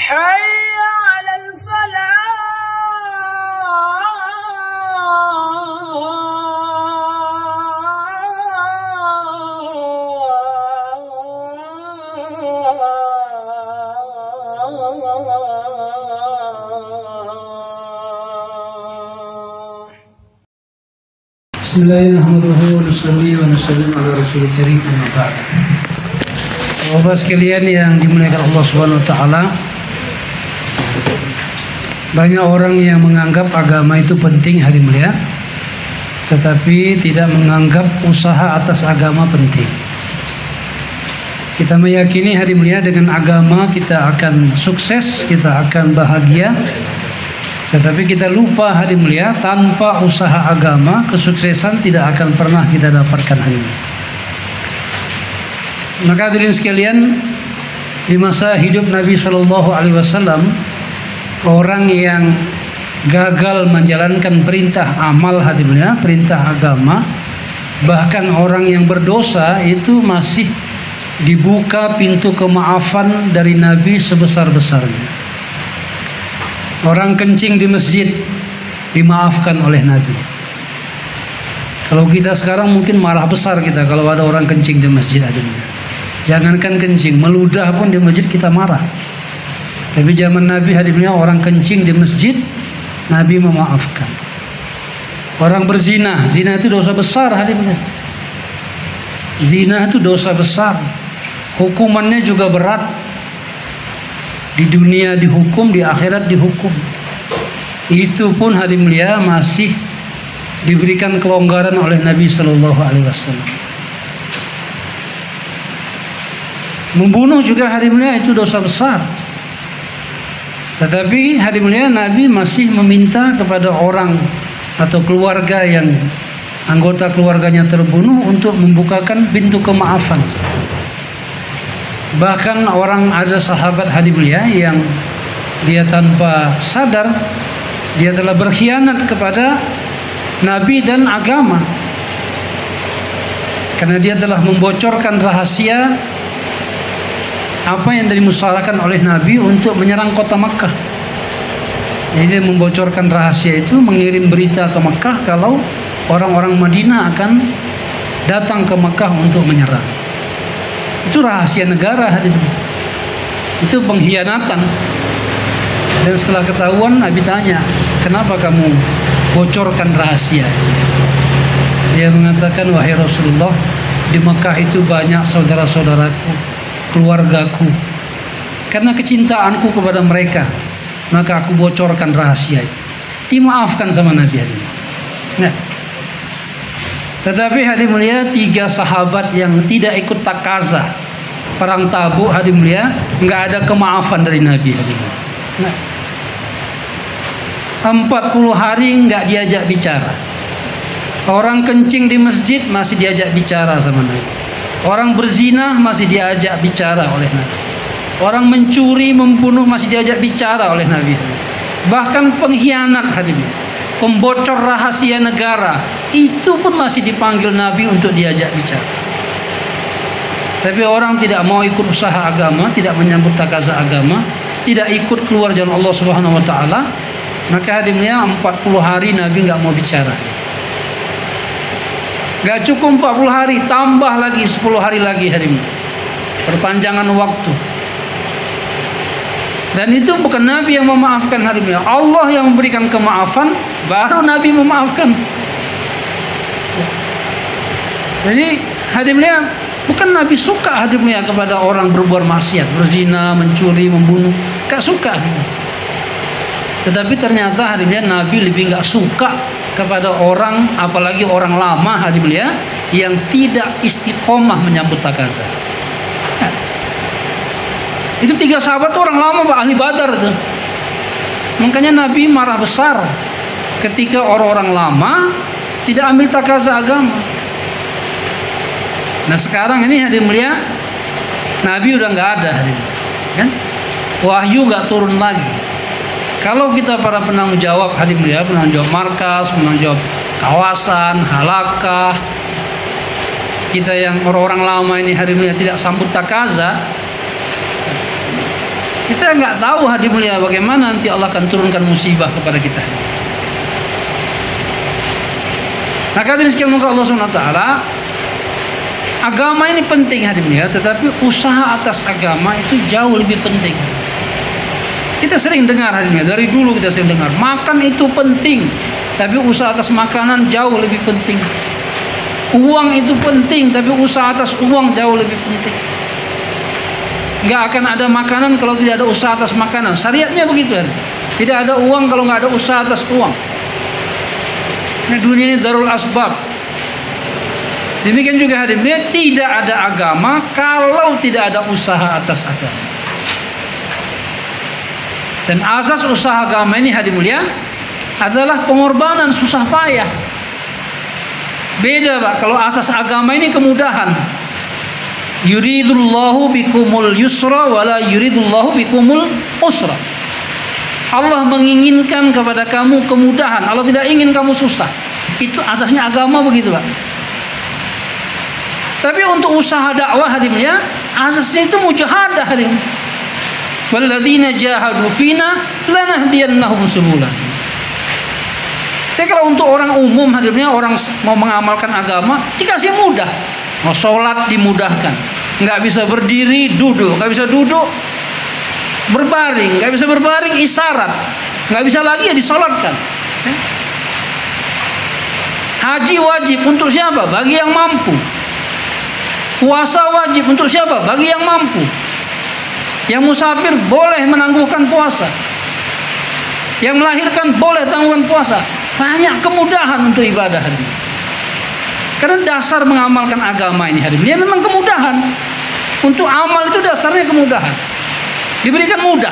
حي على Bismillahirrahmanirrahim. Wa nusalli ala rasulil karim. Bapak sekalian yang dimuliakan Allah Subhanahu wa taala, banyak orang yang menganggap agama itu penting hari mulia, tetapi tidak menganggap usaha atas agama penting. Kita meyakini hari mulia dengan agama kita akan sukses, kita akan bahagia. Tetapi kita lupa hari mulia, tanpa usaha agama kesuksesan tidak akan pernah kita dapatkan hari ini. Maka hadirin sekalian, di masa hidup Nabi Shallallahu Alaihi Wasallam, orang yang gagal menjalankan perintah amal hari mulia, perintah agama, bahkan orang yang berdosa itu masih dibuka pintu kemaafan dari Nabi sebesar-besarnya. Orang kencing di masjid dimaafkan oleh Nabi. Kalau kita sekarang mungkin marah besar kita kalau ada orang kencing di masjid adanya. Jangankan kencing, meludah pun di masjid kita marah. Tapi zaman Nabi hadimnya orang kencing di masjid, Nabi memaafkan. Orang berzina, zina itu dosa besar hadimnya. Zina itu dosa besar. Hukumannya juga berat. Di dunia dihukum, di akhirat dihukum. Itu pun hari mulia masih diberikan kelonggaran oleh Nabi Shallallahu Alaihi Wasallam. Membunuh juga hari mulia itu dosa besar. Tetapi hari mulia Nabi masih meminta kepada orang atau keluarga yang anggota keluarganya terbunuh untuk membukakan pintu kemaafan. Bahkan ada sahabat hadis mulia yang dia tanpa sadar dia telah berkhianat kepada Nabi dan agama, karena dia telah membocorkan rahasia apa yang dimusyawarahkan oleh Nabi untuk menyerang kota Makkah. Jadi dia membocorkan rahasia itu, mengirim berita ke Makkah kalau orang-orang Madinah akan datang ke Makkah untuk menyerang. Itu rahasia negara hadirin. Itu pengkhianatan. Dan setelah ketahuan Nabi tanya, kenapa kamu bocorkan rahasia? Dia mengatakan, wahai Rasulullah, di Mekah itu banyak saudara-saudaraku, keluargaku. Karena kecintaanku kepada mereka, maka aku bocorkan rahasia itu. Dimaafkan sama Nabi hadirin. Nah, tetapi hadirin mulia, 3 sahabat yang tidak ikut takaza perang Tabuk hadirin mulia, nggak ada kemaafan dari Nabi hadirin mulia. Nah, 40 hari nggak diajak bicara. Orang kencing di masjid masih diajak bicara sama Nabi. Orang berzina masih diajak bicara oleh Nabi. Orang mencuri, membunuh masih diajak bicara oleh Nabi. Bahkan pengkhianat hadirin mulia, pembocor rahasia negara itu pun masih dipanggil Nabi untuk diajak bicara. Tapi orang tidak mau ikut usaha agama, tidak menyambut takaza agama, tidak ikut keluar jalan Allah Subhanahu wa taala, maka hadimnya 40 hari Nabi nggak mau bicara. Gak cukup 40 hari, tambah lagi 10 hari lagi hadimnya. Perpanjangan waktu. Dan itu bukan Nabi yang memaafkan hadimnya, Allah yang memberikan kemaafan, baru Nabi memaafkan. Jadi hadimnya bukan Nabi suka hadimnya kepada orang berbuat maksiat, berzina, mencuri, membunuh, gak suka. Tetapi ternyata hadimnya Nabi lebih gak suka kepada orang, apalagi orang lama hadimnya yang tidak istiqomah menyambut takaza. Itu 3 sahabat orang lama, ahli Badar tuh. Makanya Nabi marah besar ketika orang-orang lama tidak ambil takaza agama. Nah sekarang ini hadirin mulia, Nabi udah nggak ada hadirin, kan? Wahyu nggak turun lagi. Kalau kita para penanggung jawab hadirin mulia, penanggung jawab markas, penanggung jawab kawasan, halakah, kita yang orang-orang lama ini hadirin mulia tidak sambut takaza, Kita nggak tahu hadirin mulia bagaimana nanti Allah akan turunkan musibah kepada kita. Nah, hadirin sekalian Allah SWT, agama ini penting hadirin mulia, tetapi usaha atas agama itu jauh lebih penting. Kita sering dengar hadirin mulia, dari dulu kita sering dengar, makan itu penting, tapi usaha atas makanan jauh lebih penting. Uang itu penting, tapi usaha atas uang jauh lebih penting. Nggak akan ada makanan kalau tidak ada usaha atas makanan. Syariatnya begitu kan. Tidak ada uang kalau nggak ada usaha atas uang. Nah, dunia ini darul asbab. Demikian juga hadirin, tidak ada agama kalau tidak ada usaha atas agama. Dan asas usaha agama ini hadirin mulia adalah pengorbanan susah payah. Beda Pak, kalau asas agama ini kemudahan. Yuridullahu bikumul yusra wala yuridullahu bikumul usra. Allah menginginkan kepada kamu kemudahan, Allah tidak ingin kamu susah. Itu asasnya agama begitu Pak. Tapi untuk usaha dakwah hadirin ya, asasnya itu mujahadah hadirin. Walladzina jahadu fina lanahdiyannahum subulana. Tapi kalau untuk orang umum hadirnya, orang mau mengamalkan agama dikasih mudah. Mau sholat dimudahkan, nggak bisa berdiri duduk, nggak bisa duduk berbaring, nggak bisa berbaring isyarat, nggak bisa lagi ya disolatkan. Haji wajib untuk siapa? Bagi yang mampu. Puasa wajib untuk siapa? Bagi yang mampu. Yang musafir boleh menangguhkan puasa. Yang melahirkan boleh tangguhkan puasa. Banyak kemudahan untuk ibadah ini. Karena dasar mengamalkan agama ini hadirin, dia memang kemudahan. Untuk amal itu dasarnya kemudahan. Diberikan mudah.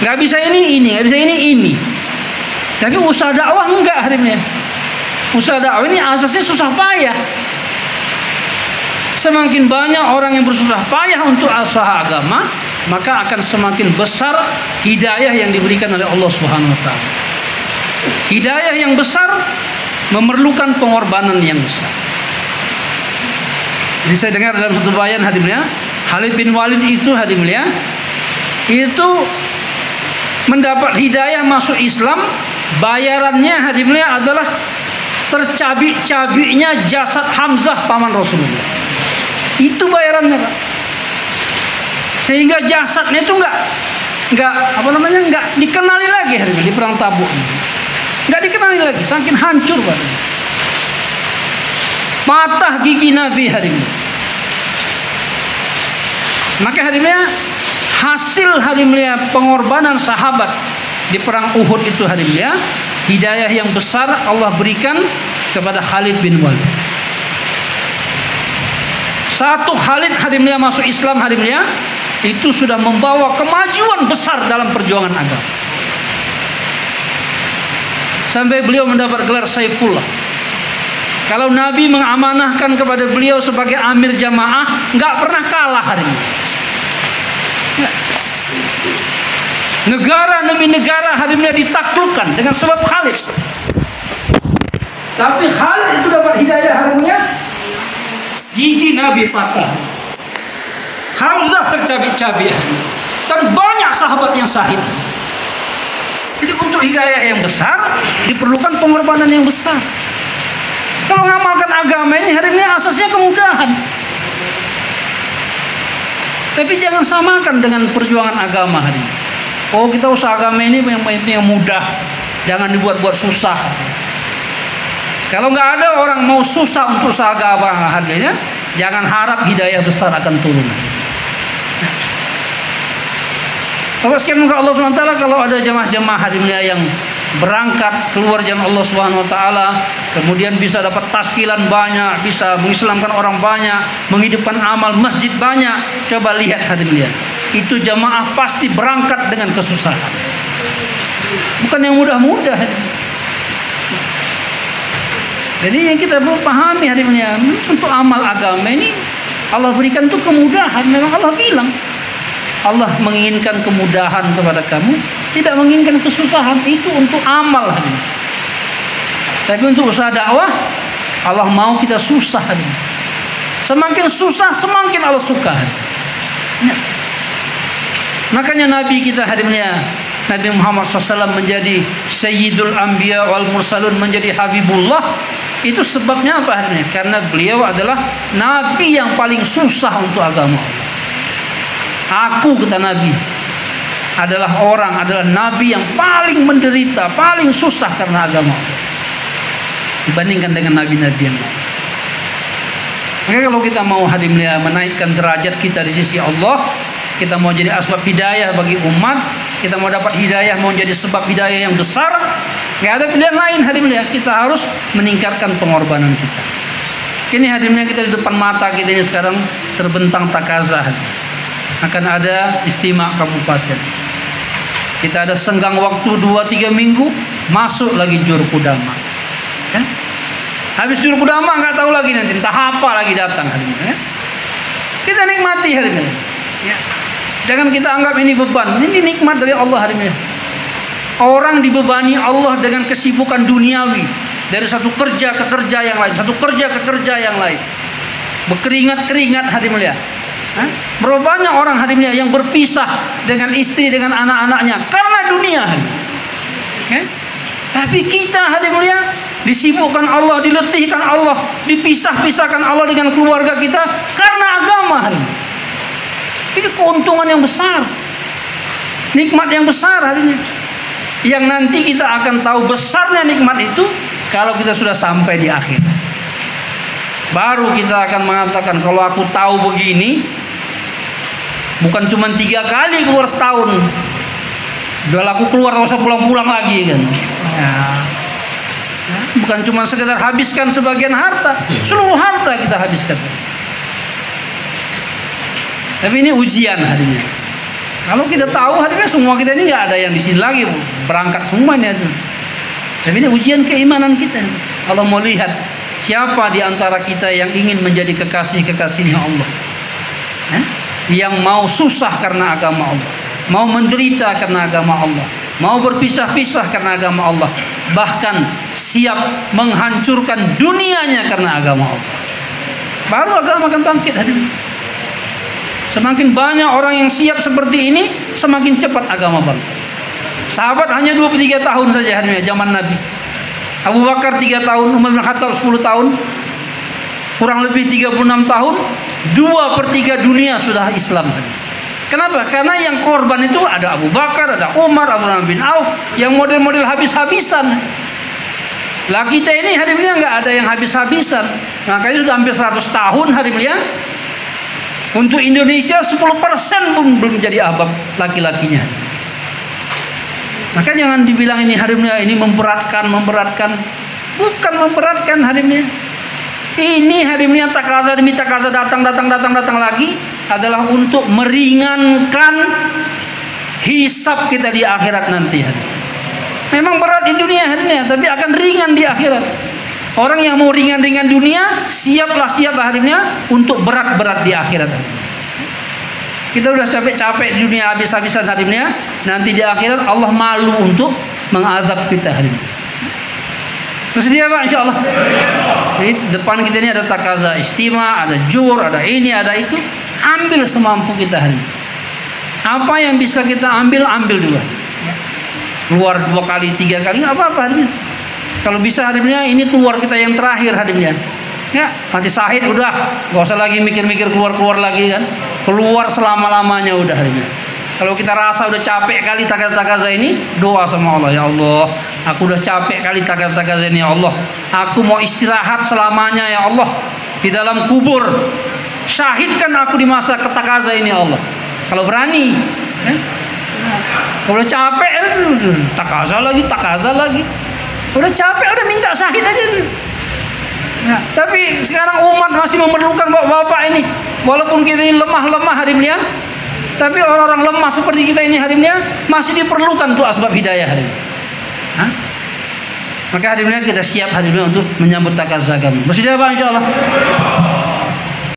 Nggak bisa ini, nggak bisa ini. Tapi usaha dakwah enggak hadirin. Usaha dakwah ini asasnya susah payah. Semakin banyak orang yang bersusah payah untuk usaha agama, maka akan semakin besar hidayah yang diberikan oleh Allah Subhanahu wa taala. Hidayah yang besar memerlukan pengorbanan yang besar. Jadi saya dengar dalam satu bayan hadirin, Khalid bin Walid itu hadirin itu mendapat hidayah masuk Islam, bayarannya hadirin adalah tercabik-cabiknya jasad Hamzah paman Rasulullah. Itu bayarannya Pak. Sehingga jasadnya itu enggak dikenali lagi hadirin di perang Tabuk. Nggak dikenali lagi, saking hancur Pak. Patah gigi Nabi hari ini. Maka hari ini hasil hari ini pengorbanan sahabat di perang Uhud itu hari ini, hidayah yang besar Allah berikan kepada Khalid bin Walid. Satu Khalid hari ini masuk Islam hari ini, itu sudah membawa kemajuan besar dalam perjuangan agama. Sampai beliau mendapat gelar Saifullah. Kalau Nabi mengamanahkan kepada beliau sebagai amir jamaah, nggak pernah kalah hari ini. Negara demi negara hari ini ditaklukkan dengan sebab Khalid. Tapi Khalid itu dapat hidayah hari ini, gigi Nabi patah, Hamzah tercabik-cabik, dan banyak sahabat yang syahid. Jadi untuk hidayah yang besar diperlukan pengorbanan yang besar. Kalau mengamalkan agama ini hari ini asasnya kemudahan. Tapi jangan samakan dengan perjuangan agama hari ini. Oh, kita usaha agama ini yang mudah, jangan dibuat-buat susah. Kalau nggak ada orang mau susah untuk usaha agama harganya, jangan harap hidayah besar akan turun. Bapak sekalian Allah SWT, kalau ada jamaah-jamaah hadirin yang berangkat keluar jalan Allah SWT, kemudian bisa dapat taskilan banyak, bisa mengislamkan orang banyak, menghidupkan amal masjid banyak, coba lihat hadirin, itu jamaah pasti berangkat dengan kesusahan, bukan yang mudah-mudah. Jadi yang kita perlu pahami hadirin, untuk amal agama ini Allah berikan itu kemudahan. Memang Allah bilang Allah menginginkan kemudahan kepada kamu, tidak menginginkan kesusahan. Itu untuk amal. Tapi untuk usaha dakwah, Allah mau kita susah. Semakin susah, semakin Allah suka. Makanya Nabi kita hadirinnya, Nabi Muhammad SAW menjadi Sayyidul Anbiya wal Mursalun, menjadi Habibullah. Itu sebabnya apa hadirinnya? Karena beliau adalah Nabi yang paling susah untuk agama. Aku, kata Nabi, adalah Nabi yang paling menderita, paling susah karena agama, dibandingkan dengan Nabi-Nabi yang lain. Maka kalau kita mau hadirinnya menaikkan derajat kita di sisi Allah, kita mau jadi asbab hidayah bagi umat, kita mau dapat hidayah, mau jadi sebab hidayah yang besar, nggak ada pilihan lain hadirinnya. Kita harus meningkatkan pengorbanan kita. Ini hadirinnya, kita di depan mata kita ini sekarang terbentang Takaza. Akan ada istimewa kabupaten. Kita ada senggang waktu 2-3 minggu, masuk lagi Juru Kudama. Ya? Habis Juru Kudama nggak tahu lagi nanti entah apa lagi datang hadirinnya. Ya? Kita nikmati hadirinnya. Ya. Jangan kita anggap ini beban. Ini nikmat dari Allah hadirinnya. Orang dibebani Allah dengan kesibukan duniawi, dari satu kerja ke kerja yang lain, satu kerja ke kerja yang lain, berkeringat-keringat hadirinnya. Berapa banyak orang hadirinnya yang berpisah dengan istri, dengan anak-anaknya karena dunia. Tapi kita hadirinnya disibukkan Allah, diletihkan Allah, dipisah-pisahkan Allah dengan keluarga kita karena agama. Ini keuntungan yang besar, nikmat yang besar hadirinnya, yang nanti kita akan tahu besarnya nikmat itu kalau kita sudah sampai di akhir. Baru kita akan mengatakan, kalau aku tahu begini, bukan cuma 3 kali keluar setahun, udah aku keluar gak usah pulang-pulang lagi kan. Ya. Bukan cuma sekedar habiskan sebagian harta, seluruh harta kita habiskan. Tapi ini ujian hadirinnya. Kalau kita tahu hadirinnya, semua kita ini nggak ada yang di sini lagi, berangkat semuanya. Tapi ini ujian keimanan kita. Allah mau lihat siapa di antara kita yang ingin menjadi kekasih-kekasihnya Allah, yang mau susah karena agama Allah, mau menderita karena agama Allah, mau berpisah-pisah karena agama Allah, bahkan siap menghancurkan dunianya karena agama Allah. Baru agama akan bangkit hadirin. Semakin banyak orang yang siap seperti ini, semakin cepat agama bangkit. Sahabat hanya 23 tahun saja hadirin zaman Nabi. Abu Bakar 3 tahun, Umar bin Khattab 10 tahun, kurang lebih 36 tahun, 2/3 dunia sudah Islam. Kenapa? Karena yang korban itu ada Abu Bakar, ada Umar, Abdurrahman bin Auf, yang model-model habis-habisan. Lah kita ini hadirinnya nggak ada yang habis-habisan. Makanya sudah hampir 100 tahun hadirinnya. Untuk Indonesia 10% pun belum jadi abab laki-lakinya. Maka jangan dibilang ini hadirinnya ini memberatkan. Bukan memberatkan hadirinnya. Ini hadirinnya takaza demi takaza datang lagi adalah untuk meringankan hisab kita di akhirat nanti. Memang berat di dunia hadirinnya, tapi akan ringan di akhirat. Orang yang mau ringan-ringan dunia, siaplah hadirinnya untuk berat-berat di akhirat. Kita udah capek-capek di dunia habis-habisan hadirinnya, nanti di akhirat Allah malu untuk mengazab kita hadirin. Bersedia Pak insya Allah. Jadi depan kita ini ada takaza istimewa, ada jur, ada ini, ada itu. Ambil semampu kita hadirin. Apa yang bisa kita ambil juga. Keluar 2 kali, 3 kali nggak apa-apa hadirin. Kalau bisa hadirinnya ini keluar kita yang terakhir hadirinnya. Ya, mati syahid udah, nggak usah lagi mikir-mikir keluar lagi kan. Keluar selama-lamanya udah hadirinnya. Kalau kita rasa udah capek kali takaza ini, doa sama Allah, ya Allah, aku udah capek kali takaza ini ya Allah. Aku mau istirahat selamanya ya Allah di dalam kubur. Syahidkan aku di masa ketakaza ini ya Allah. Kalau berani, kalau udah capek, takaza lagi. Udah capek, udah minta syahid aja. Ya, tapi sekarang umat masih memerlukan bapak-bapak ini. Walaupun kita ini lemah hadirinnya, tapi orang-orang lemah seperti kita ini hadirinnya masih diperlukan tuh asbab hidayah hadirin. Maka hadirinnya kita siap hadirinnya untuk menyambut takaza kami. Bersedia Pak insyaallah.